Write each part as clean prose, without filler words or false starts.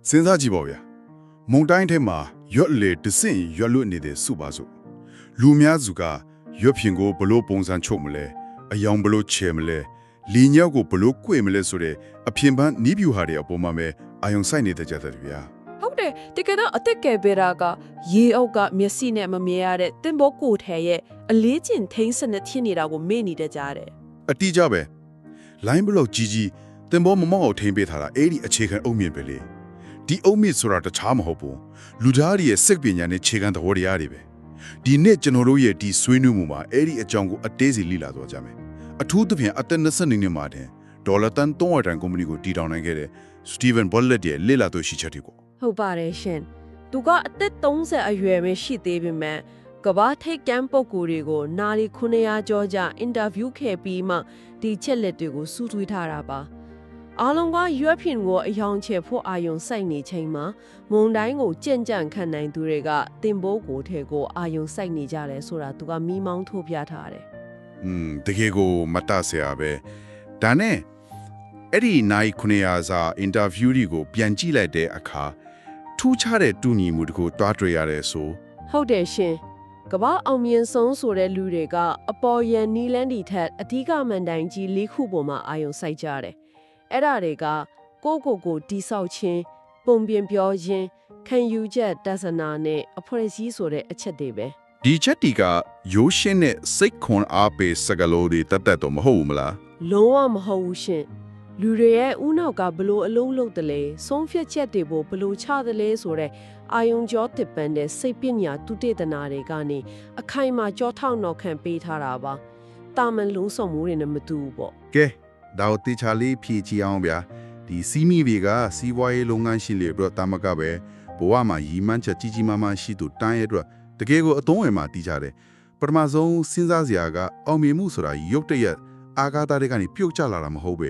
စဉ်းစားကြည့်ပါဗျာမုန်တိုင်းထဲမှာရွက်လေတဆင့်ရွက်လွတ်နေတဲ့စုပါစုလူများစုကရွက်ဖြင်ကိုဘလို့ပုံစံချုပ်မလဲအယောင်ဘလို့ချဲမလဲလီညောက်ကိုဘလို့꿰မလဲဆိုတဲ့အဖြစ်ပန်းနီးပြူဟာတွေအပေါ်မှာပဲအာယုံဆိုင်နေတဲ့ကြတဲ့ဗျာဟုတ်တယ်တကယ်တော့အသက်ကယ်ပေရာကရေအုပ်ကမျက်စိနဲ့မမြင်ရတဲ့တင်ဘောကိုထဲရဲ့အလေးကျင့်ထိန်းစနစ်ဖြစ်နေတာကိုမေ့နေတဲ့ကြတယ်အတိအကျပဲလိုင်းဘလော့ကြီးတင်ဘောမမောက်အောင်ထိန်းပေးထားတာအဲ့ဒီအခြေခံအုံမြင့်ပဲလေဒီအုံမြင့်ဆိုတာတခြားမဟုတ်ဘူးလူသားတွေရဲ့စိတ်ပညာနဲ့ခြေခံသဘောတရားတွေပဲဒီနေ့ကျွန်တော်တို့ရဲ့ဒီဆွေးနွေးမှုမှာအဲ့ဒီအကြောင်းကိုအသေးစိတ်လေ့လာသွားကြမယ်အထူးသဖြင့်အသက်20နှစ်မှာတင်ဒေါ်လာတန်300တန်ကုမ္ပဏီကိုတည်ထောင်နိုင်ခဲ့တဲ့စတီဗန်ဘောလက်ရဲ့လေ့လာတွေ့ရှိချက်တွေကိုဟုတ်ပါတယ်ရှင်သူကအသက်30အရွယ်ပဲရှိသေးပေမဲ့ကဘာထိတ်ကမ်းပုဂ္ဂိုလ်တွေကိုနာရီ900ကျော်ကြာအင်တာဗျူးခဲ့ပြီးမှဒီချက်လက်တွေကိုစူးထွေးထားတာပါအားလုံးကရွက်ဖြင်ကိုအယောင်ချေဖို့အာယုံစိုက်နေချိန်မှာမုံတိုင်းကိုကြံ့ကြံ့ခံနိုင်သူတွေကတင်ဘိုးကိုထဲကိုအာယုံစိုက်နေကြတယ်ဆိုတာသူကမိမောင်းထိုးပြထားတယ်တကယ်ကိုမတဆရာပဲဒါနဲ့အဲ့ဒီနိုင်900စာအင်တာဗျူးတွေကိုပြန်ကြည့်လိုက်တဲ့အခါထူးခြားတဲ့တူညီမှုတခုတွားတွေ့ရတယ်ဆိုဟုတ်တယ်ရှင်ကမ္ဘာအောင်မြင်ဆုံးဆိုတဲ့လူတွေကအပေါ်ယံနီလန်ဒီထက်အဓိကမန်တိုင်ကြီး၄ခုပေါ်မှာအာယုံစိုက်ကြတယ်အဲ့ဒါတွေကကိုတိဆောက်ခြင်းပုံပြင်ပြောခြင်းခံယူချက်တသနာနဲ့အဖွဲ့အစည်းဆိုတဲ့အချက်တွေပဲဒီချက်တီကရိုးရှင်းတဲ့စိတ်ခွန်အားပေးစကားလုံးတွေတတ်တော့မဟုတ်ဘူးမလားလုံးဝမဟုတ်ဘူးရှင်လူတွေရဲ့ဦးနောက်ကဘလို့အလုံးလုံးတယ်လဲဆုံးဖြတ်ချက်တွေဘလို့ချတယ်လဲဆိုတဲ့အာယုံကြောတစ်ပန်တဲ့စိတ်ပညာတုတေသနာတွေကနေအခိုင်အမာကြောထောက်နောက်ခံပေးထားတာပါတာမန်လုံးစုံမှုတွေနဲ့မတူဘူးပေါ့ကဲဒါကိုတေချာလေးဖြည့်ချအောင်ဗျာဒီစီမီတွေကစီးပွားရေးလုပ်ငန်းရှင်တွေအတွက်တာမကပဲဘဝမှာရီမှန်းချက်ကြီးကြီးမားမားရှိသူတန်းရဲ့အတွက်တကယ်ကိုအသုံးဝင်မှတီးကြတယ်ပထမဆုံးစဉ်းစားစရာကအောင်မြင်မှုဆိုတာရုပ်တရက်အာဃာတတွေကနေပြုတ်ကျလာတာမဟုတ်ပဲ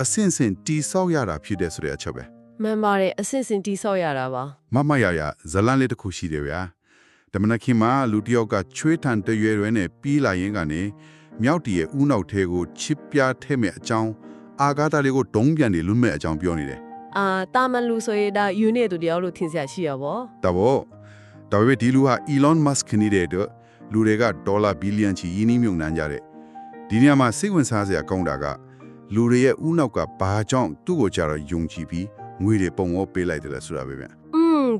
အဆင့်ဆင့်တီဆောက်ရတာဖြစ်တဲ့ဆိုတဲ့အချက်ပဲမှန်ပါတယ်အဆင့်ဆင့်တီဆောက်ရတာပါမရဇလန်းလေးတစ်ခုရှိတယ်ဗျာဓမ္မနခင်မှာလူတစ်ယောက်ကချွေးထန်တရွယ်ရွယ်နဲ့ပြီးလာရင်ကနေမြောက်တီရဲ့ဦးနောက်ထဲကိုချစ်ပြားထဲမဲ့အကြောင်းအာဃာတလေးကိုဒုံးပြန်နေလွတ်မဲ့အကြောင်းပြောနေတယ်တာမန်လူဆိုရင်ဒါယူနစ်တို့တယောက်လို့ထင်ရှားရှိရပါဒါပေမဲ့ဒီလူဟာ Elon Musk နေတဲ့အတွက်လူတွေကဒေါ်လာဘီလီယံချီရင်းနှီးမြှုပ်နှံကြတယ်ဒီနေရာမှာစိတ်ဝင်စားစရာကောင်းတာကလူတွေရဲ့ဦးနောက်ကဘာကြောင့်သူ့ကိုကြတော့ယုံကြည်ပြီးငွေတွေပုံဝပေးလိုက်တယ်ဆိုတာပဲဗျ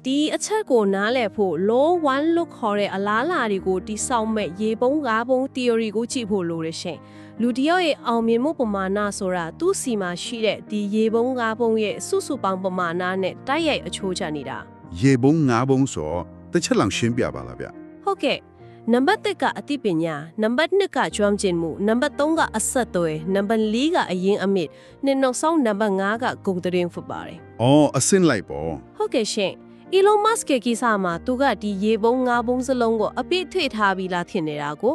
ဒီအချက်ကိုနားလည်ဖို့ low one look ခေါ်တဲ့အလားအလာတွေကိုတိဆောက်မဲ့ရေပုံးကားပုံး theory ကိုကြည့်ဖို့လိုရရှင်လူတယောက်ရဲ့အောင်မြင်မှုပမာဏဆိုတာသူ့စီမှာရှိတဲ့ဒီရေပုံးကားပုံးရဲ့စုစုပေါင်းပမာဏနဲ့တိုက်ရိုက်အချိုးချနေတာရေပုံး၅ပုံးဆိုတစ်ချက်လောက်ရှင်းပြပါလားဗျဟုတ်ကဲ့နံပါတ်1ကအသိပညာနံပါတ်2ကကျွမ်းကျင်မှုနံပါတ်3ကအဆက်အသွယ်နံပါတ်4ကအရင်အမြင့်နဲ့နောက်ဆုံးနံပါတ်5ကဂုဏ်သတင်းဖြစ်ပါတယ်အဆင့်လိုက်ပေါ့ဟုတ်ကဲ့ရှင်Elon Musk ရဲ့ကိစ္စမှာသူကဒီရေပုံး၅ပုံးစလုံးကိုအပြည့်ထွေထားပြီးလားထင်နေတာကို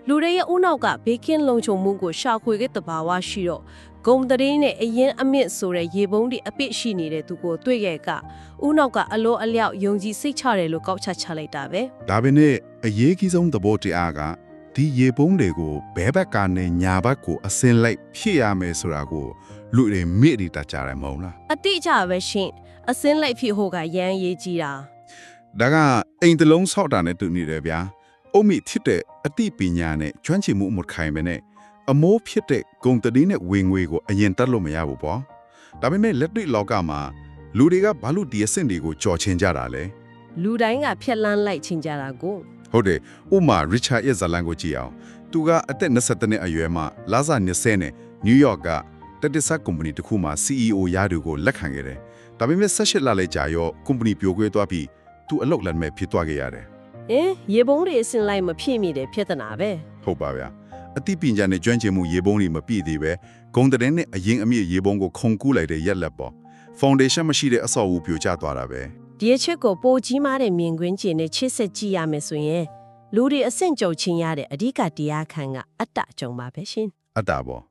လူတွေရဲ့ဦးနောက်ကဘေးကင်းလုံခြုံမှုကိုရှာဖွေခဲ့တဲ့ဘာဝရှိတော့ဂုံတရင်နဲ့အရင်အမြင့်ဆိုတဲ့ရေပုံးတွေအပြည့်ရှိနေတဲ့သူကိုတွေ့ခဲ့ကဦးနောက်ကအလိုအလျောက်ယုံကြည်စိတ်ချတယ်လို့ကောက်ချက်ချလိုက်တာပဲဒါပေမဲ့အရေးကြီးဆုံးသဘောတရားကဒီရေပုံးတွေကိုဘဲဘက်ကနေညာဘက်ကိုအစင်လိုက်ဖြစ်ရမယ်ဆိုတာကိုလူတွေမိတတ်ကြတယ်မဟုတ်လားအတိအကျပဲရှင်အစင်းလိုက်ဖြစ်ဖို့ကရမ်းရေးကြီးတာဒါကအိမ်တလုံးဆောက်တာနဲ့တူနေတယ်ဗျာအုံမိဖြစ်တဲ့အတိပညာနဲ့ကျွမ်းကျင်မှုအမှုခိုင်ပဲနဲ့အမိုးဖြစ်တဲ့ဂုံတတိနဲ့ဝင်ငွေကိုအရင်တက်လို့မရဘူးပေါ့ဒါပေမဲ့လက်တွေ့လောကမှာလူတွေကဘာလို့ဒီအဆင့်တွေကိုကြော်ချင်ကြတာလဲလူတိုင်းကဖြက်လန်းလိုက်ချင်ကြတာကိုဟုတ်တယ်ဥမာ Richard ရဲ့ဇာတ်လမ်းကိုကြည့်အောင်သူကအသက်20နှစ်အရွယ်မှာလာစာ20နဲ့နယူးယောက်ကတက်တစ်ဆာကုမ္ပဏီတစ်ခုမှာ CEO ရာထူးကိုလက်ခံခဲ့တယ်ဒါပေမဲ့18လလိုက်ကြာရောကုမ္ပဏီပြိုကွဲသွားပြီးသူအလုပ်လက်မဲ့ဖြစ်သွားခဲ့ရတယ်ရေပုံးတွေအစင်လိုက်မဖြစ်မိတယ်ဖြစ်တနာပဲဟုတ်ပါဗျာအသိပညာနဲ့ကျွမ်းကျင်မှုရေပုံးတွေမပြည့်သေးပဲဂုံတဲ့နဲ့အရင်အမြင့်ရေပုံးကိုခုန်ကူးလိုက်တဲ့ရက်လက်ပေါ် foundation မရှိတဲ့အဆောက်အဦပြိုကျသွားတာပဲဒီအချက်ကိုပိုကြီးမားတဲ့မြင်ကွင်းကျင်နဲ့ချစ်ဆက်ကြည့်ရမယ်ဆိုရင်လူတွေအဆင့်ကြုံချင်းရတဲ့အဓိကတရားခံကအတ္တကြုံပါပဲရှင်အတ္တပေါ့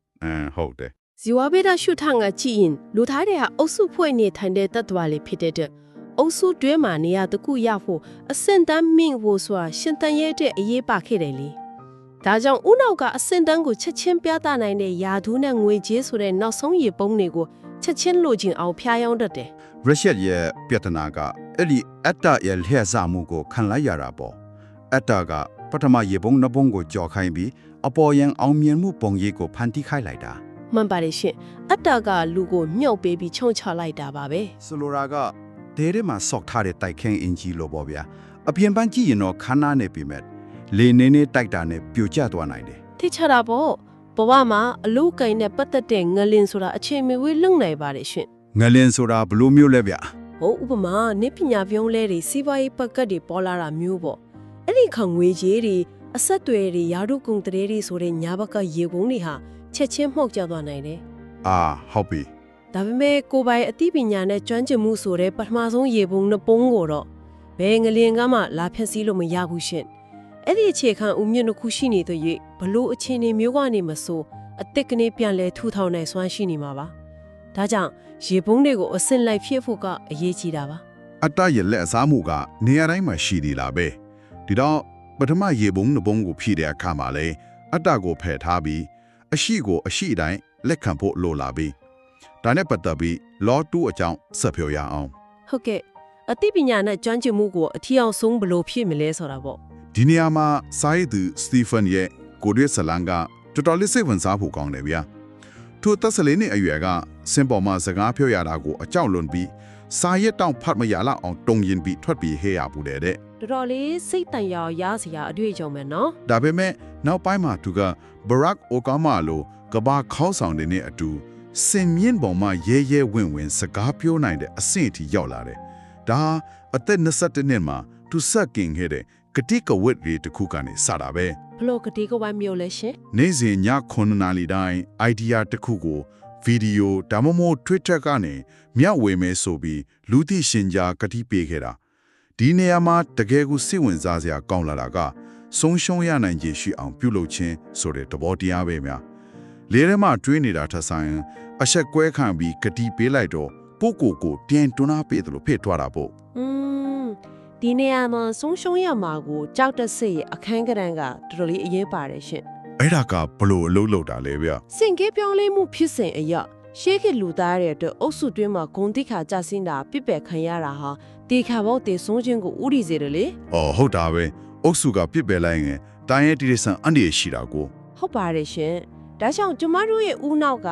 ဟုတ်တယ်ဇီဝဗေဒရှုထောင့်ကကြည့်ရင်လူသားတွေဟာအုပ်စုဖွဲ့နေထိုင်တဲ့တ attva လေးဖြစ်တဲ့အုပ်စုတွဲမှာနေရာတစ်ခုရဖို့အဆင့်တန်းမြင့်ဖို့ဆိုတာရှင်သန်ရတဲ့အရေးပါခဲ့တယ်လေဒါကြောင့်ဦးနောက်ကအဆင့်တန်းကိုချက်ချင်းပြသနိုင်တဲ့ယာဒူးနဲ့ငွေကြေးဆိုတဲ့နောက်ဆုံးရေပုံးတွေကို ချက်ချင်းလိုချင်အောင်ဖျားယောင်းတတ်တယ် ရုရှားရဲ့ပြဿနာကအဲ့ဒီအတ္တရဲ့လျှက်စားမှုကိုခံလိုက်ရတာပေါ့အတ္တကပထမရေပုံနှစ်ပုံကိုကြော်ခိုင်းပြီးအပေါ်ယံအောင်မြင်မှုပုံရိပ်ကိုဖန်တီးခိုင်းလိုက်တာ မှန်ပါတယ်ရှင်အတ္တကလူကိုမြှောက်ပေးပြီးချုံချလိုက်တာပါပဲ ဆိုလိုတာကဒေရဲမှာစောက်ထားတဲ့တိုက်ခင်းအင်ဂျီလိုပေါ့ဗျာအပြင်ပန်းကြည့်ရင်တော့ခန်းနာနေပြီမဲ့လေနေနေတိုက်တာနဲ့ပြိုကျသွားနိုင်တယ် ထိချတာပေါ့ဘဝမှာအလူကင်နဲ့ပတ်သက်တဲ့ငလင်ဆိုတာအချိန်မီဝေးလုံနိုင်ပါတယ်ရှင် ငလင်ဆိုတာဘလို့မျိုးလဲဗျာ ဟိုဥပမာနေပညာပြုံးလဲတွေစီးပွားရေးပတ်ကတ်တွေပေါ်လာတာမျိုးပေါ့အဲ့ဒီခံငွေကြီးတွေအဆက်တွေတွေယာရုကုံတရေတွေဆိုတဲ့ညာဘက်ကရေပုံးတွေဟာချက်ချင်းမှုတ်ကျသွားနိုင်တယ် အာဟုတ်ပြီ ဒါပေမဲ့ကိုယ်ပိုင်အသိပညာနဲ့ကျွမ်းကျင်မှုဆိုတဲ့ပထမဆုံးရေပုံးနှစ်ပုံးကိုတော့ဘယ်ငလင်ကမှလာဖြတ်စည်းလို့မရဘူးရှင်အဲ့ဒီအခြေခံဦးမြင့်တစ်ခုရှိနေတဲ့၍ဘလို့အခြေအနေမျိုးကနေမဆိုအစ်စ်ကနေပြန်လဲထူထောင်နိုင်စွမ်းရှိနေမှာပါဒါကြောင့်ရေပုံးတွေကိုအစင်လိုက်ဖြစ်ဖို့ကအရေးကြီးတာပါ အတ္တရဲ့လက်အစားမှုကနေရာတိုင်းမှာရှိသေးလားပဲဒီတော့ပထမရေပုံးနှစ်ပုံးကိုဖြည့်တဲ့အခါမှာလေအတ္တကိုဖယ်ထားပြီးအရှိကိုအရှိတိုင်းလက်ခံဖို့လိုလာပြီးဒါနဲ့ပတ်သက်ပြီး law 2အကြောင်းဆက်ပြောရအောင် ဟုတ်ကဲ့အသိပညာနဲ့ကျွမ်းကျင်မှုကိုအထီအောင်ဆုံးဘလို့ဖြစ်မလဲဆိုတာပေါ့ ဒီနေရာမှာစာရေးသူစတီဖန်ရဲ့ကိုရွေးဇလန်ကတော်တော်လေးစိတ်ဝင်စားဖို့ကောင်းတယ်ဗျာထိုသက်စလေးနဲ့အရွယ်ကစင်ပေါ်မှာစကားပြောရတာကိုအကြောက်လွန်ပြီးစာရေးတောင်ဖတ်မရလောက်အောင်တုံရင်ပြီးထွက်ပြီးဟဲရပူတယ်တဲ့ တော်တော်လေးစိတ်တန်ရာရစရာအတွေ့အကြုံပဲနော် ဒါပေမဲ့နောက်ပိုင်းမှာသူကဘရက်အိုကာမာလိုကဘာခေါင်းဆောင်တွေနဲ့အတူစင်မြင့်ပေါ်မှာရဲရဲဝင့်ဝင့်စကားပြောနိုင်တဲ့အဆင့်အထိရောက်လာတယ်ဒါအသက်22နှစ်မှာသူစက်ကင်ခဲ့တဲ့ကတိကဝတ်တွေတစ်ခုကနေစတာပဲ ဘလို့ကတိကဝိုင်းမျိုးလဲရှင် နေ့စဉ်ည9:00 နာရီတိုင်း idea တစ်ခုကိုဗီဒီယိုဒါမှမဟုတ် Twitter ကနေမျှဝေမယ်ဆိုပြီးလူသိရှင်ကြားကတိပေးခဲ့တာဒီနေရာမှာတကယ်ကိုစိတ်ဝင်စားစရာကောင်းလာတာကဆုံးရှုံးရနိုင်ခြေရှိအောင်ပြုလုပ်ခြင်းဆိုတဲ့သဘောတရားပဲများလေထဲမှာတွေးနေတာထက်ဆိုင်အဆက်ကွဲခံပြီးကတိပေးလိုက်တော့ပို့ကိုတင်တွန်းအားပေးတယ်လို့ဖြစ်သွားတာပေါ့ ဒီနေရာမှာဆုံးရှုံးရမှာကိုကြောက်တဲ့စိတ်ရဲ့အခန်းကဏ္ဍကတော်တော်လေးအရေးပါတယ်ရှင် အဲ့ဒါကဘလို့အလုပ်လုပ်တာလဲဗျ စင်ကေးပြောင်းလဲမှုဖြစ်စဉ်အရာရှေးခေတ်လူသားရဲ့အတွက်အုပ်စုတွင်းမှာဂုဏ်တိခါကြဆင်းတာပြစ်ပယ်ခံရတာဟာတေခါဘောက်တေဆုံးခြင်းကိုဥရီစေတယ်လေ အော်ဟုတ်တာပဲအုပ်စုကပြစ်ပယ်လိုက်ရင်တိုင်းရဲ့တိရစ္ဆာန်အန္တရာယ်ရှိတာကို ဟုတ်ပါတယ်ရှင်ဒါကြောင့်ကျမတို့ရဲ့ဦးနောက်က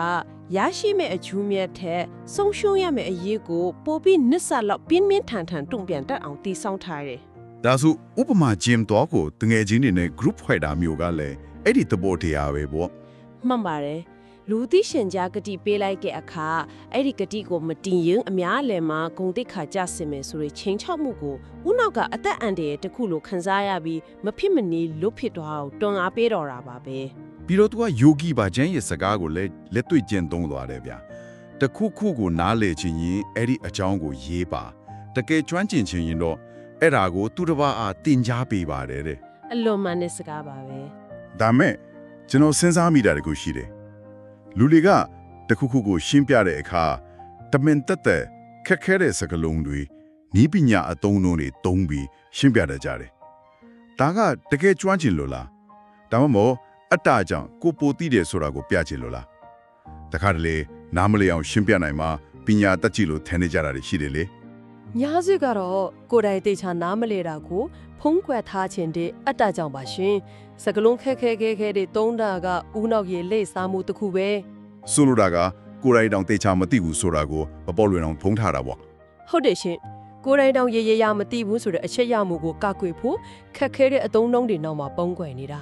ရရှိမဲ့အကျိုးမြတ်ထက်ဆုံးရှုံးရမယ့်အရေးကိုပိုပြီးနစ်ဆလောက်ပြင်းပြင်းထန်ထန်တုံ့ပြန်တတ်အောင်တည်ဆောက်ထားတယ် ဒါဆိုဥပမာဂျင်တော့ကိုတငယ်ချင်းတွေနဲ့ group ဖွဲ့တာမျိုးကလည်းအဲ့ဒီသဘောတရားပဲပေါ့ မှန်ပါတယ်လူသိရှင်ကြားဂတိပေးလိုက်တဲ့အခါအဲ့ဒီဂတိကိုမတင်ရင်အများအလယ်မှာဂုံတိခါကြဆင်မယ်ဆိုရင်ချင်းချောက်မှုကိုဦးနောက်ကအသက်အန္တရာယ်တစ်ခုလိုခံစားရပြီးမဖြစ်မနေလွတ်ဖြစ်သွားအောင်တွန်းအားပေးတော်တာပါပဲ ပြီးတော့သူကယောဂီပါကျန်းရဲ့စကားကိုလည်းလက်တွေ့ကျင့်သုံးသွားတယ်ဗျတခုခုကိုနားလေခြင်းရင်အဲ့ဒီအကြောင်းကိုရေးပါတကယ်ကျွမ်းကျင်ခြင်းရင်တော့အဲ့ဒါကိုသူတစ်ပါးအားတင် जा ပေးပါတယ်တဲ့ အလွန်မှန်တဲ့စကားပါပဲ ဒါမဲ့ကျွန်တော်စဉ်းစားမိတာတခုရှိတယ်လူတွေကတခုခုကိုရှင်းပြတဲ့အခါတမင်တက်တဲ့ခက်ခဲတဲ့စကားလုံးတွေနီးပညာအသုံးအနှုန်းတွေသုံးပြီးရှင်းပြတတ်ကြတယ်ဒါကတကယ်ကျွမ်းကျင်လို့လားဒါမှမဟုတ်အတ္တကြောင့်ကိုပိုသိတယ်ဆိုတာကိုပြချင်လို့လားတခါတလေနားမလည်အောင်ရှင်းပြနိုင်မှာပညာတတ်ကြည့်လို့ထင်နေကြတာတွေရှိတယ်လေ ညာစုကတော့ကိုယ်တိုင်တေချာနားမလဲတာကိုဖုံးကွယ်ထားခြင်းတဲ့အတ္တကြောင့်ပါရှင်စကလုံးခက်ခဲတွေသုံးတာကဦးနောက်ရေလက်စားမှုတစ်ခုပဲ ဆိုလိုတာကကိုယ်တိုင်တောင်တေချာမသိဘူးဆိုတာကိုမပေါ်လွင်အောင်ဖုံးထားတာပေါ့ ဟုတ်တယ်ရှင်ကိုယ်တိုင်တောင်ရေရမသိဘူးဆိုတဲ့အချက်ရမှုကိုကကွယ်ဖို့ခက်ခဲတဲ့အသုံးနှုန်းတွေနောက်မှာပုံကွယ်နေတာ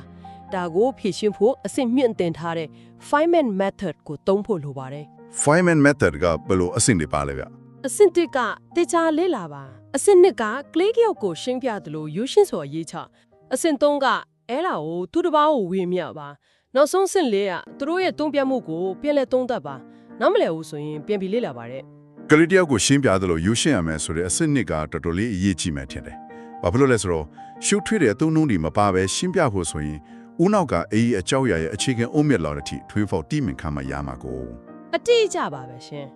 ဒါကိုဖြည့်ရှင်းဖို့အဆင့်မြင့်တင်ထားတဲ့ Feynman method ကိုသုံးဖို့လိုပါတယ် Feynman method ကဘယ်လိုအဆင့်တွေပါလဲဗျ အဆင့်1ကတေချာလေ့လာပါအဆင့်2ကကလေးကြောက်ကိုရှင်းပြသလိုယူရှင်းစွာရေးချအဆင့်3ကအဲ့ဒါကိုသူတစ်ပါးကိုဝေမျှပါနောက်ဆုံးအဆင့်4ကသူတို့ရဲ့တုံ့ပြန်မှုကိုပြန်လဲသုံးသပ်ပါနောက်မလဲဘူးဆိုရင်ပြန်ပြီးလေ့လာပါတဲ့ ကလေးတယောက်ကိုရှင်းပြသလိုယူရှင်းရမယ်ဆိုတဲ့အဆင့်နှစ်ကတော်တော်လေးအရေးကြီးမှထင်တယ်ဘာဖြစ်လို့လဲဆိုတော့ရှုပ်ထွေးတဲ့အသုံးနှုန်းတွေမပါဘဲရှင်းပြဖို့ဆိုရင်ဦးနောက်ကအေးအကြောက်ရရဲ့အခြေခံအုံးမြက်လောက်တဲ့အထိထွေးဖို့တိမင်ခံမရမှာကို အတိအကျပါပဲရှင်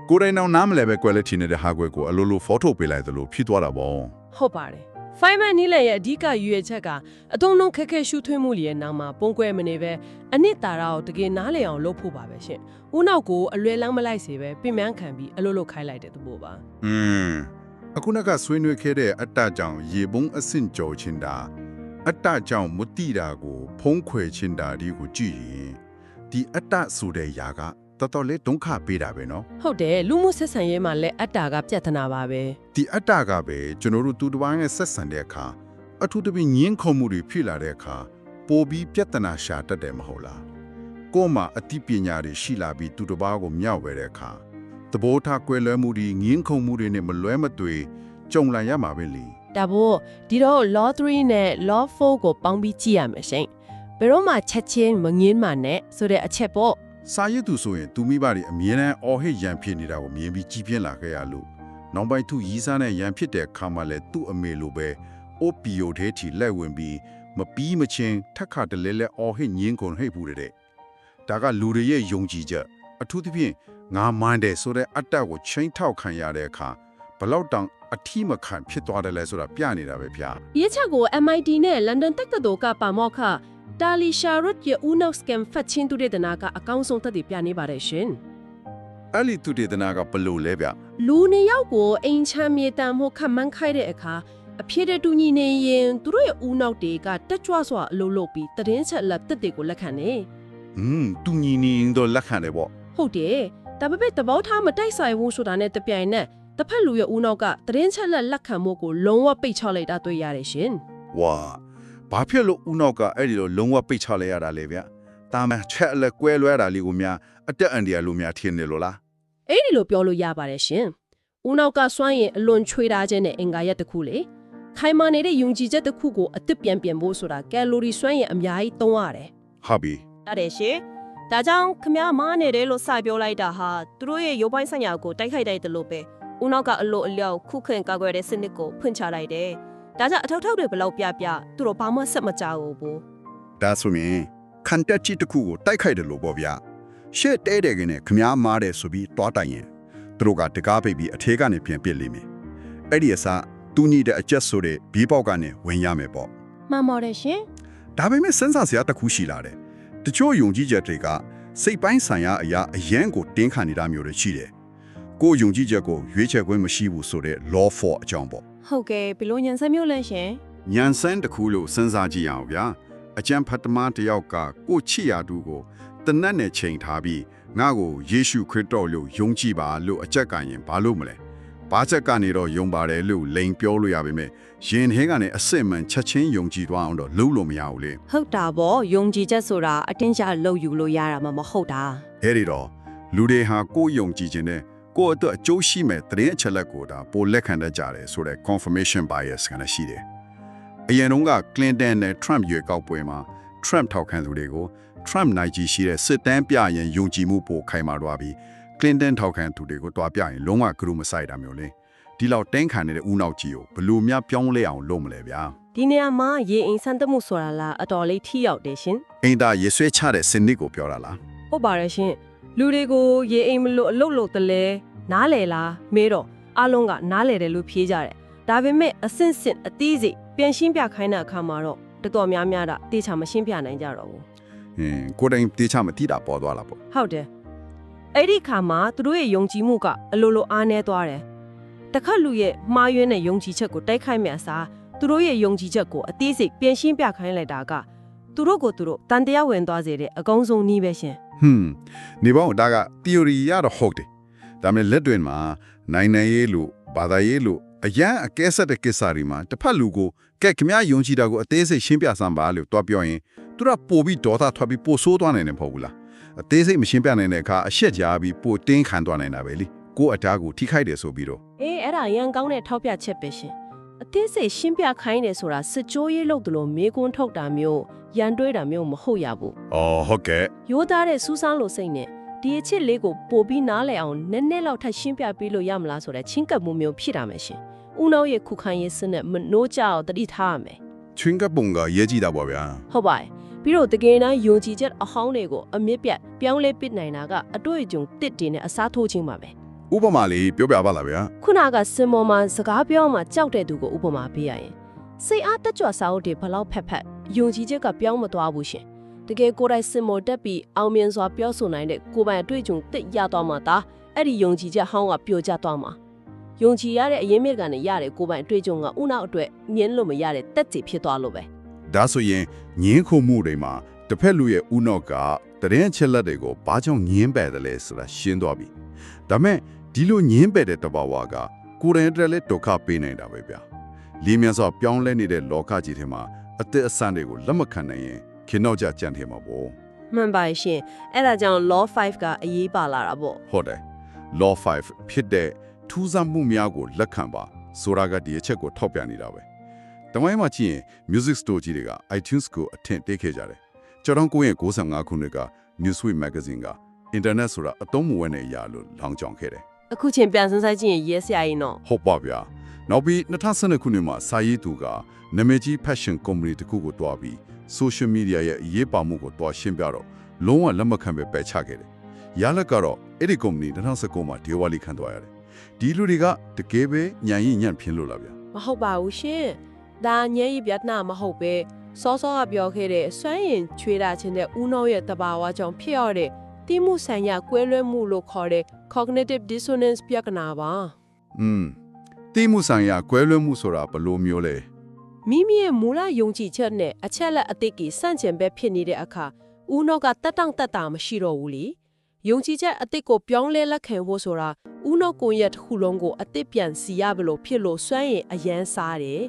ကိုယ်တိုင်တော့နားမလဲပဲ quality နဲ့တဲ့ဟာကွယ်ကိုအလိုလို photo ပေးလိုက်သလိုဖြစ်သွားတာပေါ့ ဟုတ်ပါတယ် ဖိုင်မန်နီလည်းရဲ့အဓိကရွေးချက်ကအတုံးလုံးခက်ခဲရှုထွေးမှုလျက်နာမှာပုံကွဲမနေပဲအနှစ်သာရကိုတကယ်နားလည်အောင်လုပ်ဖို့ပါပဲရှင်ဦးနောက်ကိုအလွယ်လန်းမလိုက်စေပဲပြင်ပန်းခံပြီးအလုပ်လုပ်ခိုင်းလိုက်တဲ့သူပို့ပါ အခုနကဆွေးနွေးခဲ့တဲ့အတ္တကြောင့်ရေပုံးအဆင့်ကျော်ချင်းတာအတ္တကြောင့်မတိတာကိုဖုံးခွယ်ချင်းတာဒီကိုကြည့်ရင်ဒီအတ္တဆိုတဲ့ຢာကတော်တော်လေးဒုက္ခပေးတာပဲနော် ဟုတ်တယ်လူမှုဆက်ဆံရေးမှာလည်းအတ္တကပြဿနာပါပဲ ဒီအတ္တကပဲကျွန်တော်တို့တူတဝိုင်းနဲ့ဆက်ဆံတဲ့အခါအထူးသဖြင့်ညှင်းခုံမှုတွေဖြစ်လာတဲ့အခါပိုပြီးပြဿနာရှာတတ်တယ်မဟုတ်လားကို့မှာအသိပညာတွေရှိလာပြီးတူတပားကိုမြောက်ဝဲတဲ့အခါသဘောထားကွဲလွဲမှုတွေညှင်းခုံမှုတွေနဲ့မလွဲမသွေကြုံလာရမှာပဲလေ ဒါဖို့ဒီတော့ law 3နဲ့ law 4ကိုပေါင်းပြီးကြည့်ရမယ်ရှင်ဘယ်တော့မှချက်ချင်းမငင်းမှနဲ့ဆိုတဲ့အချက်ပေါ့ စာရည်သူဆိုရင်သူမိဘတွေအမြဲတမ်းအော်ဟစ်ရန်ဖြစ်နေတာကိုမြင်ပြီးကြည်ပြင်းလာခဲ့ရလို့နောက်ပိုင်းသူရီးစားနဲ့ရန်ဖြစ်တဲ့ခါမှလည်းသူ့အမေလိုပဲအိုပီယိုထဲထိလက်ဝင်ပြီးမပီးမချင်းထက်ခါတလဲလဲအော်ဟစ်ညင်းကုန်ဟိတ်ဘူးတဲ့ဒါကလူတွေရဲ့ယုံကြည်ချက်အထူးသဖြင့်ငါမိုင်းတယ်ဆိုတဲ့အတ္တကိုချိန်ထောက်ခံရတဲ့အခါဘလောက်တောင်အထီးမခံဖြစ်သွားတယ်လဲဆိုတာပြနေတာပဲဗျာ ဒီချက်ကို MIT နဲ့ London တက္ကသိုလ်ကပါမောက္ခတာလီရှာရွတ်ရဲ့ဦးနောက်စကမ်ဖတ်ချင်းသူတဲ့တနာကအကောင်းဆုံးသက်သေပြနေပါတယ်ရှင် အဲ့ဒီသူတေသနာကဘလို့လဲဗျ လူနှစ်ယောက်ကိုအိမ်ချမ်းမြေတမ်းမှုခတ်မှန်းခိုင်းတဲ့အခါအဖြစ်တဲ့တူညီနေရင်သူတို့ရဲ့ဦးနောက်တွေကတက်ကြွစွာအလုပ်လုပ်ပြီးတရင်ချက်လက်တက်တွေကိုလက်ခံနေ သူညီနေရင်တော့လက်ခံတယ်ပေါ့ ဟုတ်တယ်ဒါပေမဲ့သဘောထားမတိုက်ဆိုင်ဘူးဆိုတာနဲ့တပြိုင်နက်တစ်ဖက်လူရဲ့ဦးနောက်ကတရင်ချက်လက်ခံမှုကိုလုံးဝပိတ်ချလိုက်တာတွေ့ရတယ်ရှင် ဝါဘာဖြစ်လို့ဦးနောက်ကအဲ့ဒီလိုလုံးဝပိတ်ချလိုက်ရတာလဲဗျတာမန်ချက်လက်ကွဲလွဲတာလေးကိုများအတက်အန်ဒီယာလိုများထင်နေလို့လား အဲ့ဒီလိုပြောလို့ရပါတယ်ရှင်ဦးနောက်ကစွန့်ရင်အလွန်ချွေတာခြင်းနဲ့အင်္ဂါရက်တစ်ခုလေခိုင်မာနေတဲ့ယုံကြည်ချက်တစ်ခုကိုအသစ်ပြန်ဖို့ဆိုတာကယ်လိုရီစွန့်ရင်အများကြီးသုံးရတယ် ဟုတ်ပြီ အဲ့ဒါရှင်ဒါကြောင့်ခမရမားနေတယ်လို့စပြောလိုက်တာဟာသူတို့ရဲ့ရုပ်ပိုင်းဆိုင်ရာကိုတိုက်ခိုက်တိုက်တယ်လို့ပဲဦးနောက်ကအလိုအလျောက်ခုခံကာကွယ်တဲ့စနစ်ကိုဖွင့်ချလိုက်တယ်ဒါကြောင့်အထောက်ထောက်တွေဘလောက်ပြသူတို့ဘာမှဆက်မကြောက်ဘူး ဒါဆိုရင်ခံတက်ချစ်တစ်ခုကိုတိုက်ခိုက်တယ်လို့ပေါ့ဗျာရှေ့တဲတဲ့ကနဲ့ခမားမားတယ်ဆိုပြီးတွားတိုင်ရင်သူတို့ကတကားပိတ်ပြီးအထဲကနေပြန်ပစ်လိမ့်မယ်အဲ့ဒီအစားတူညီတဲ့အကျက်ဆိုတဲ့ဘီးပေါက်ကနေဝင်ရမယ်ပေါ့ မှန်ပါတယ်ရှင် ဒါပေမဲ့စဉ်းစားစရာတစ်ခုရှိလာတယ်တချို့ယုံကြည်ချက်တွေကစိတ်ပိုင်းဆိုင်ရာအရာအရန်ကိုတင်းခံနေတာမျိုးတွေရှိတယ်ကိုယ်ယုံကြည်ချက်ကိုရွေးချယ်ခွင့်မရှိဘူးဆိုတဲ့ law 4အကြောင်းပေါ့ ဟုတ်ကဲ့ဘလို့ညံဆက်မျိုးလဲရှင် ညံစမ်းတစ်ခုလို့စဉ်းစားကြည့်အောင်ဗျာအကျံဖတ်သမားတစ်ယောက်ကကိုယ့်ချစ်ရာသူကိုတနတ်နဲ့ချိန်ထားပြီးငါ့ကိုယေရှုခရစ်တော်လို့ယုံကြည်ပါလို့အကြက်ကရင်ဘာလို့မလဲဘာချက်ကနေတော့ယုံပါတယ်လို့လိန်ပြောလို့ရပါမယ်ရင်ထဲကနေအစစ်မှန်ချက်ချင်းယုံကြည်သွားအောင်တော့လုပ်လို့မရဘူးလေ ဟုတ်တာပေါ့ယုံကြည်ချက်ဆိုတာအတင်းကျပ်လုပ်ယူလို့ရတာမှမဟုတ်တာ အဲ့ဒီတော့လူတွေဟာကိုယ်ယုံကြည်ခြင်းနဲ့ကိုယ့်အတွက်အကျိုးရှိမဲ့သတင်းအချက်လက်ကိုဒါပိုလက်ခံတတ်ကြတယ်ဆိုတဲ့ confirmation bias ကလည်းရှိတယ်အရင်တုန်းက Clinton နဲ့ Trump ရွေးကောက်ပွဲမှာ Trump ထောက်ခံသူတွေကို Trump နိုင်ကြီးရှိတဲ့စစ်တမ်းပြရင်ယုံကြည်မှုပိုခိုင်မာသွားပြီး Clinton ထောက်ခံသူတွေကိုတွားပြရင်လုံးဝကရုမဆိုင်တာမျိုးလေဒီလောက်တင်းခံနေတဲ့ဦးနောက်ကြီးကိုဘလို့များပြောင်းလဲအောင်လုပ်မလဲဗျာ ဒီနေရာမှာရေအိမ်ဆန်းတမှုဆိုတာလားအတော်လေးထိရောက်တယ်ရှင် အင်တာရေဆွဲချတဲ့စနစ်ကိုပြောတာလား ဟုတ်ပါတယ်ရှင်လူတွေကိုရေအိမ်မလို့အလုပ်လုပ်တယ်လဲနားလေလားမေးတော့အလုံးကနားလေတယ်လို့ဖြေကြတယ်ဒါပေမဲ့အစင့်စင့်အသေးစိတ်ပြန်ရှင်းပြခိုင်းတဲ့အခါမှာတော့တော်တော်များများတေချာမရှင်းပြနိုင်ကြတော့ဘူး ကိုယ်တိုင်တေချာမသိတာပေါ်သွားလာပေါ့ ဟုတ်တယ်အဲ့ဒီခါမှာသူတို့ရဲ့ယုံကြည်မှုကအလိုလိုအားနည်းသွားတယ်တခါလူရဲ့မှားယွင်းတဲ့ယုံကြည်ချက်ကိုတိုက်ခိုက်မြတ်စားသူတို့ရဲ့ယုံကြည်ချက်ကိုအသေးစိတ်ပြန်ရှင်းပြခိုင်းလိုက်တာကသူတို့ကိုသူတို့တန်တရားဝင်သွားစေတဲ့အကောင်းဆုံးနည်းပဲရှင် နေပေါ့ဒါက theory ရတော့ဟုတ်တယ်ဒါပေမဲ့လက်တွေ့မှာနိုင်ရေးလို့ဘာသာရေးလို့အရန်အကဲဆက်တဲ့ကိစ္စတွေမှာတစ်ဖက်လူကိုကဲခင်ဗျားယုံကြည်တာကိုအသေးစိတ်ရှင်းပြစမ်းပါလို့တွားပြောရင်သူကပို့ပြီးဒေါသထွက်ပြီးပို့ဆိုးသွားနိုင်တယ်မဟုတ်ဘူးလားအသေးစိတ်မရှင်းပြနိုင်တဲ့အခါအရှက်ကြားပြီးပို့တင်းခံသွားနိုင်တာပဲလေကိုယ့်အတားကိုထိခိုက်တယ်ဆိုပြီးတော့ အေးအဲ့ဒါရန်ကောင်းတဲ့ထောက်ပြချက်ပဲရှင်အသေးစိတ်ရှင်းပြခိုင်းတယ်ဆိုတာစစ်ကြောရေးလို့တို့လိုမေးခွန်းထုတ်တာမျိုးရန်တွေးတာမျိုးမဟုတ်ရဘူး အော်ဟုတ်ကဲ့ ရိုးသားတဲ့စူးစမ်းလို့စိတ်နဲ့ဒီအချစ်လေးကိုပို့ပြီးနားလည်အောင်နည်းနည်းလောက်ထပ်ရှင်းပြပေးလို့ရမလားဆိုတဲ့ချင်းကပ်မှုမျိုးဖြစ်တာမယ်ရှင်ဦးနောက်ရဲ့ခုခံရေးစနစ်မနှိုးကြအောင်တတိထားရမယ် ချွင်းကပုံကရေးကြည့်တာပေါ့ဗျာ ဟုတ်ပါတယ်ပြီးတော့တကယ်တမ်းယုံကြည်ချက်အဟောင်းတွေကိုအမြင့်ပြတ်ပြောင်းလဲပစ်နိုင်တာကအတွေ့အကြုံတစ်တင်နဲ့အစားထိုးခြင်းပါပဲ ဥပမာလေးပြောပြပါလားဗျာ ခုနကစင်မော်မှာစကားပြောမှကြောက်တဲ့သူကိုဥပမာပေးရရင် စိတ်အားတက်ကြွစာအုပ်တွေဘလောက်ဖက်ဖက်ယုံကြည်ချက်ကပြောင်းမသွားဘူးရှင်တကယ်ကိုယ်တိုင်စင်မော်တက်ပြီးအောင်မြင်စွာပြောဆိုနိုင်တဲ့ကိုယ်ပိုင်အတွေ့အကြုံသိရသွားမှသာအဲ့ဒီယုံကြည်ချက်ဟောင်းကပြိုကျသွားမှာယုံကြည်ရတဲ့အရင်းမြစ်ကနေရတဲ့ကိုယ်ပိုင်အတွေ့အကြုံကဥနောက်အတွက်ညင်းလို့မရတဲ့တက်စီဖြစ်သွားလို့ပဲ ဒါဆိုရင်ငင်းခုမှုတွေမှာတစ်ဖက်လူရဲ့ဥနောက်ကတရင်ချက်လက်တွေကိုဘာကြောင့်ငင်းပယ်တယ်လဲဆိုတာရှင်းသွားပြီဒါမဲ့ဒီလိုငင်းပယ်တဲ့တဘာဝကကိုယ်တိုင်အတွက်လည်းဒုက္ခပေးနေတာပဲဗျာလေးမြန်စွာပြောင်းလဲနေတဲ့လောကကြီးထဲမှာအသက်အဆန်းတွေကိုလက်မခံနိုင်ရင်ခင်တော့ကြကြံထဲမှာပေါ့ မှန်ပါရှင်အဲ့ဒါကြောင့် law 5ကအရေးပါလာတာပေါ့ ဟုတ်တယ် law 5ဖြစ်တဲ့ထူးဆန်းမှုများကိုလက်ခံပါဆိုတာကဒီအချက်ကိုထောက်ပြနေတာပဲတမိုင်းမှာကြည့်ရင် music store ကြီးတွေက iTunes ကိုအထင်သေးခဲ့ကြတယ်ကျော်တောင်ကိုရဲ့95ခုနှစ်က Newsweek magazine က internet ဆိုတာအသုံးမဝင်တဲ့အရာလို့လောင်ကြောင်ခဲ့တယ် အခုချင်းပြန်စမ်းစားကြည့်ရင်ရဲစရာကြီးနော် ဟုတ်ပါဗျာနောက်ပြီး2012ခုနှစ်မှာစာရေးသူကနာမည်ကြီး fashion company တစ်ခုကိုတွားပြီး social media ရဲ့အရေးပါမှုကိုတွားရှင်းပြတော့လုံးဝလက်မခံပဲပယ်ချခဲ့တယ်ရလကတော့အဲ့ဒီ company 2019မှာဒီဝါလီခံသွားရတယ်ဒီလူတွေကတကယ်ပဲညံရင်ညံ့ဖြစ်လို့လားဗျာ မဟုတ်ပါဘူးရှင်ဒါညံ့ရပြတ်နာမဟုတ်ပဲစောစောကပြောခဲ့တဲ့စွမ်းရင်ချွေးတာချင်းတဲ့ဦးနှောရဲ့တဘာဝကြောင့်ဖြစ်ရတဲ့တိမှုဆိုင်ရာကွဲလွဲမှုလို့ခေါ်တဲ့ cognitive dissonance ပြဿနာပါ တိမှုဆိုင်ရာကွဲလွဲမှုဆိုတာဘယ်လိုမျိုးလဲ မိမိရဲ့မူလယုံကြည်ချက်နဲ့အချက်လက်အသစ်ကြီးစန့်ကျင်ဘက်ဖြစ်နေတဲ့အခါဦးနှောကတက်တောင့်တက်တာမရှိတော့ဘူးလေယုံကြည်ချက်အသစ်ကိုပြောင်းလဲလက်ခံဖို့ဆိုတာဦးနှောကိုရဲ့တစ်ခုလုံးကိုအသစ်ပြန်စီရဘလို့ဖြစ်လို့စွမ်းရင်အယမ်းစားတယ်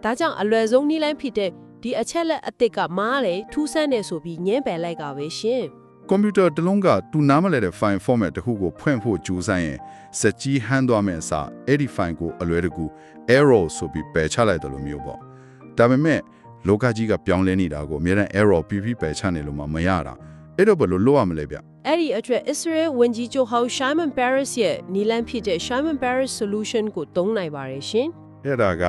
ဒါကြောင့်အလွယ်ဆုံးနည်းလမ်းဖြစ်တဲ့ဒီအချက်လက်အသစ်ကမားလေထူးဆန်းနေဆိုပြီးညှင်းပယ်လိုက်ကပဲရှင် ကွန်ပျူတာတစ်လုံးကသူနားမလဲတဲ့ file format တစ်ခုကိုဖွင့်ဖို့ကြိုးစားရင်စက်ကြီးဟန်းသွားမယ့်အစားအဲ့ဒီ file ကိုအလွယ်တကူ error ဆိုပြီးပယ်ချလိုက်တယ်လို့မျိုးပေါ့ဒါပေမဲ့လောကကြီးကပြောင်းလဲနေတာကိုအများနဲ့ error ပြီးပယ်ချနေလို့မရတာအဲ့တော့ဘယ်လိုလုပ်ရမလဲဗျ အဲ့ဒီအတွက် Israel ဝန်ကြီးချုပ်ဟောင်း Shimon Peres ရဲ့နီလန်ဖြစ်တဲ့ Shimon Peres solution ကိုသုံးနိုင်ပါတယ်ရှင် အဲ့ဒါက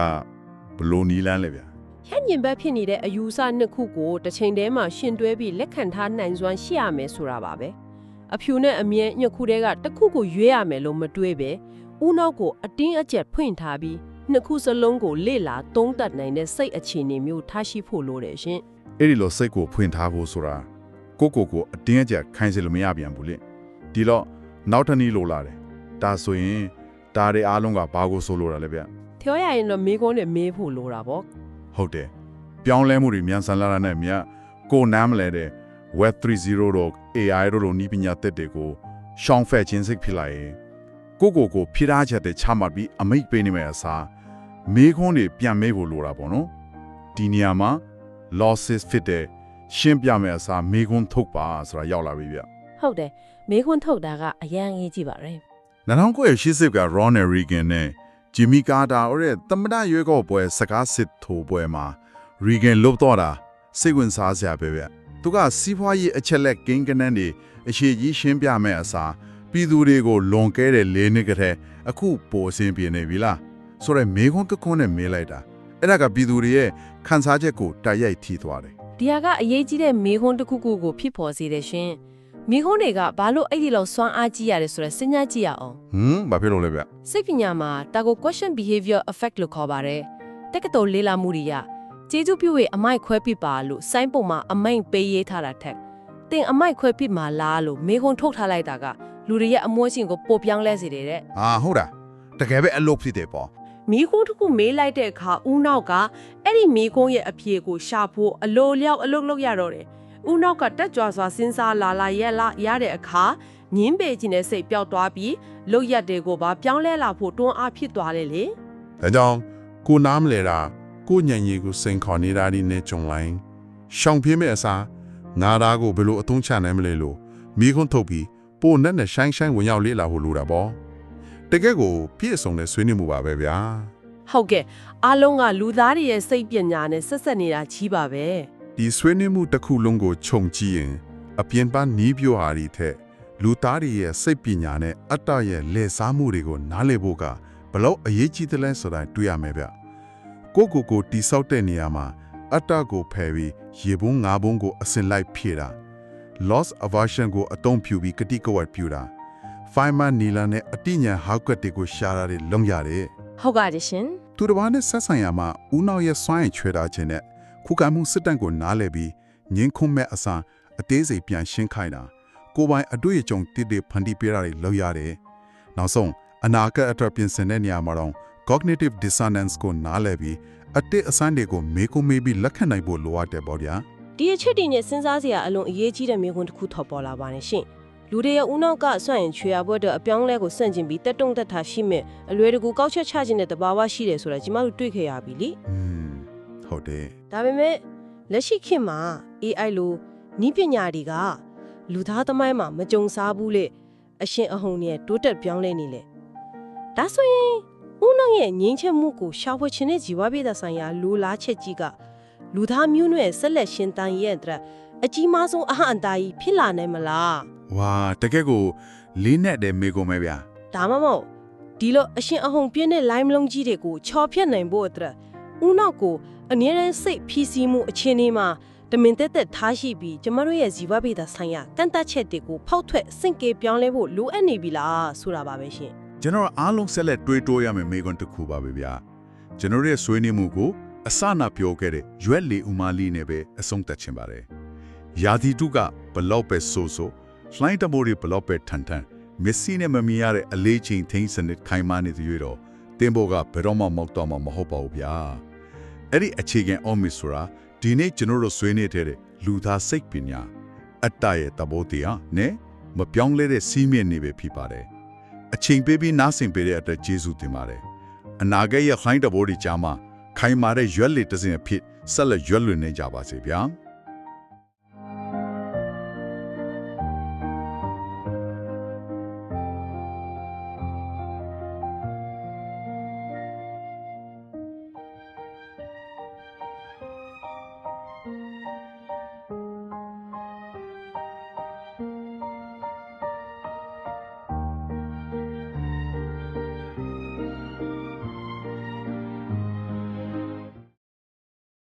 ဘယ်လိုနီးလန်းလဲဗျ ။ဟန်ညင်ဘက်ဖြစ်နေတဲ့အယူအဆနှစ်ခုကိုတစ်ချိန်တည်းမှာရှင်တွဲပြီးလက်ခံထားနိုင်စွမ်းရှိရမယ်ဆိုတာပါပဲ။အဖြူနဲ့အမြဲညှက်ခုတဲကတစ်ခုကိုရွေးရမယ်လို့မတွေးပဲ။ဦးနောက်ကိုအတင်းအကျပ်ဖွင့်ထားပြီးနှစ်ခုစလုံးကိုလေ့လာသုံးသပ်နိုင်တဲ့စိတ်အခြေအနေမျိုးထားရှိဖို့လိုတယ်ရှင် အဲ့ဒီလိုစိတ်ကိုဖွင့်ထားဖို့ဆိုတာကိုအတင်းအကျပ်ခိုင်းစေလို့မရပြန်ဘူးလေဒီတော့နောက်ထပ်နည်းလိုလာတယ်ဒါဆိုရင်ဒါတွေအားလုံးကဘာကိုဆိုလိုတာလဲဗျ ။ပြောရရင်တော့မိကုန်းနဲ့မေးဖို့လိုတာပေါ့ ဟုတ်တယ်ပြောင်းလဲမှုတွေမြန်ဆန်လာတာနဲ့မြတ်ကိုနားမလဲတဲ့ web 3.0 တို့ AI တို့နီးပညာသစ်တွေကိုရှောင်ဖက်ခြင်းစိတ်ဖြစ်လာရင်ကိုဖိထားချက်တဲ့ချမှတ်ပြီးအမိတ်ပေးနေမယ့်အစားမေးခွန်းတွေပြန်မေးဖို့လိုတာပေါ့နော်ဒီနေရာမှာ losses ဖြစ်တဲ့ရှင်းပြမယ့်အစားမေးခွန်းထုတ်ပါဆိုတာရောက်လာပြီဗျ ဟုတ်တယ်မေခွန်းထုတ်တာကအရန်အရေးကြီးပါတယ် 1980က Ronald Reagan နဲ့ Jimmy Carter တို့ရဲ့သမ္မတရွေးကောက်ပွဲစကားစစ်ထိုးပွဲမှာ Reagan လုတ်တော့တာစိတ်ဝင်စားစရာပဲဗျသူကစီးပွားရေးအချက်လက်ကိန်းကနန်းတွေအရှိကြီးရှင်းပြမယ့်အစားပြည်သူတွေကိုလွန်ကဲတဲ့၄နှစ်ကတည်းအခုပိုအဆင်ပြေနေပြီလားဆိုတော့မေခွန်းတစ်ခွန်းနဲ့မေးလိုက်တာအဲ့ဒါကပြည်သူတွေရဲ့ခံစားချက်ကိုတိုက်ရိုက်ထိသွားတယ် ဒီဟာကအရေးကြီးတဲ့မေခွန်းတစ်ခုခုကိုဖြစ်ပေါ်စေတယ်ရှင်မေခွန်းတွေကဘာလို့အဲ့ဒီလောက်စွမ်းအားကြီးရတယ်ဆိုတော့စဉ်းစားကြည့်ရအောင် ဘာဖြစ်လို့လဲဗျ စိတ်ပညာမှာဒါကို question behavior effect လို့ခေါ်ပါတယ်တက္ကသိုလ်လေးလာမှုတွေရကျေးဇူးပြု၍အမိုက်ခွဲပစ်ပါလို့စိုင်းပုံမှာအမိန်ပေးရေးထားတာထက်တင်အမိုက်ခွဲပစ်မှာလားလို့မေခွန်းထုတ်ထားလိုက်တာကလူတွေရဲ့အမွှေးရှင်ကိုပိုပြောင်းလဲစေတယ်တဲ့ ဟုတ်တာတကယ်ပဲအလုပ်ဖြစ်တယ်ပေါ့ ။မိကုန်းတစ်ခုမေးလိုက်တဲ့အခါဦးနောက်ကအဲ့ဒီမိကုန်းရဲ့အဖြေကိုရှာဖို့အလိုလျောက်အလုပ်လုပ်ရတော့တယ်။ဦးနောက်ကတက်ကြွစွာစဉ်းစားလာရက်လာရတဲ့အခါညင်းပေခြင်းနဲ့စိတ်ပျောက်သွားပြီးလုပ်ရက်တွေကိုပါပြောင်းလဲလာဖို့တွန်းအားဖြစ်သွားတယ်လေ ဒါကြောင့်ကိုနားမလဲတာကိုညံရီကိုစိန်ခေါ်နေတာဒီနဲ့ကြုံလိုက်ရှောင်ပြေးမဲ့အစားငါသားကိုဘယ်လိုအသုံးချနိုင်မလဲလို့မိခွန်းထုတ်ပြီးပိုနဲ့နဲ့ရှိုင်းဝင်ရောက်လေးလာဖို့လိုတာပေါ့တကယ်ကိုပြည့်စုံတဲ့ဆွေးနွေးမှုပါပဲဗျာ ။ဟုတ်ကဲ့အားလုံးကလူသားတွေရဲ့စိတ်ပညာနဲ့ဆက်ဆက်နေတာကြီးပါပဲ ဒီဆွေးနွေးမှုတစ်ခုလုံးကိုခြုံကြည့်ရင်အပြင်ပန်းနီးပြဟာဒီထက်လူသားတွေရဲ့စိတ်ပညာနဲ့အတ္တရဲ့လက်စားမှုတွေကိုနားလည်ဖို့ကဘလို့အရေးကြီးတယ်လဲဆိုတာတွေ့ရမယ်ဗျကိုတိဆောက်တဲ့နေရာမှာအတ္တကိုဖယ်ပြီးရေပုံးငါးပုံးကိုအစင်လိုက်ဖြည့်တာ loss aversion ကိုအသုံးပြုပြီးကတိကဝတ်ပြုတာ Feynman နီလာနဲ့အတိညာဟောက်ကတ်တွေကိုရှာတာတွေလုံရတယ် ဟုတ်ကဲ့ရှင် သူ သူတစ်ပါးနဲ့ဆက်ဆံရမှာဦးနောက်ရဲ့စွမ်းရည်ချွဲတာခြင်းနဲ့ခုခံမှုစစ်တမ်းကိုနားလည်ပြီးငင်းခုံမဲ့အစားအသေးစိတ်ပြန်ရှင်းခိုင်းတာကိုယ်ပိုင်အတွေ့အကြုံတည်တည်ဖန်တီးပေးတာတွေလုပ်ရတယ်နောက်ဆုံးအနာဂတ်အတွက်ပြင်ဆင်တဲ့နေရာမှာတော့ cognitive dissonance ကိုနားလည်ပြီးအတိတ်အစမ်းတွေကိုမေးခွန်းမေးပြီးလက်ခံနိုင်ဖို့လိုအပ်တယ်ပေါ့ဗျာ ဒီအချက်တွေနဲ့စဉ်းစားစရာအလွန်အရေးကြီးတဲ့မျိုးခွန်းတစ်ခုထော်ပေါ်လာပါတယ်ရှင်လူတွေရဲ့ဦးနောက်ကစွန့်ရင်ချွေရဘွက်တော့အပြောင်းလဲကိုစန့်ကျင်ပြီးတက်တုံတက်တာရှိမဲ့အလွယ်တကူကောက်ချက်ချခြင်းတဲ့တဘာဝရှိတယ်ဆိုတာကျမတို့တွေ့ခဲ့ရပြီလေ ဟုတ်တယ် ဒါပေမဲ့လက်ရှိခေတ်မှာ AI လိုနည်းပညာတွေကလူသားသမိုင်းမှာမကြုံစားဘူးလေအရှင်အဟုန်နဲ့တိုးတက်ပြောင်းလဲနေလေဒါဆိုရင်ဦးနောရဲ့ငြိမ်းချမ်းမှုကိုရှာဖွေခြင်းနဲ့ဇီဝပြည်သားဆိုင်ရာလူလားချက်ကြီးကလူသားမျိုးနွယ်ဆက်လက်ရှင်တန်ရဲ့အတွက်အကြီးမားဆုံးအဟန့်အတားကြီးဖြစ်လာနိုင်မလား ဝါတကယ်ကိုလေးနဲ့တဲ့မေကုန်ပဲဗျာ ဒါမှမဟုတ်ဒီလိုအရှင်အဟုန်ပြည့်တဲ့ line လုံးကြီးတွေကိုချော်ဖြတ်နိုင်ဖို့အတွက်ဦးနောက်ကိုအနည်းတမ်းစိတ်ဖြီးစီးမှုအခြေအနေမှာတမင်သက်သက်ထားရှိပြီးကျမတို့ရဲ့ဇီဝဗေဒဆိုင်ရာကန့်သတ်ချက်တွေကိုဖောက်ထွက်စင့်ကေပြောင်းလဲဖို့လိုအပ်နေပြီလားဆိုတာပါပဲရှင် ကျွန်တော်အားလုံးဆက်လက်တွေးတိုးရမယ်မေကွန်တစ်ခုပါပဲဗျာကျွန်တော်ရဲ့ဆွေးနွေးမှုကိုအစနာပြောခဲ့တဲ့ရွက်လီဦးမလီနဲ့ပဲအဆုံးသတ်ချင်ပါတယ်ယာတီတုကဘလောက်ပဲဆိုဆိုလှိုင်းတမိုးတွေဘလောက်ပဲထန်ထန်မက်ဆီနဲ့မမီရတဲ့အလေးချိန်ထိန်းစနစ်ခိုင်မာနေတဲ့ရွေးတော့တင်ဘောကဘယ်တော့မှမောက်တော့မှမဟုတ်ပါဘူးဗျာအဲ့ဒီအခြေခံအော်မီဆိုတာဒီနေ့ကျွန်တော်တို့ဆွေးနွေးတဲ့လူသားစိတ်ပညာအတ္တရဲ့သဘောတရားနဲ့မပြောင်းလဲတဲ့စီးမြင့်နေပဲဖြစ်ပါတယ်အချိန်ပေးပြီးနားဆင်ပေးတဲ့အတွက်ကျေးဇူးတင်ပါတယ်အနာဂတ်ရဲ့လှိုင်းတဘောတွေကြားမှာခိုင်မာတဲ့ရွက်လီတစ်စင်အဖြစ်ဆက်လက်ရွက်လွင်နေကြပါစေဗျာ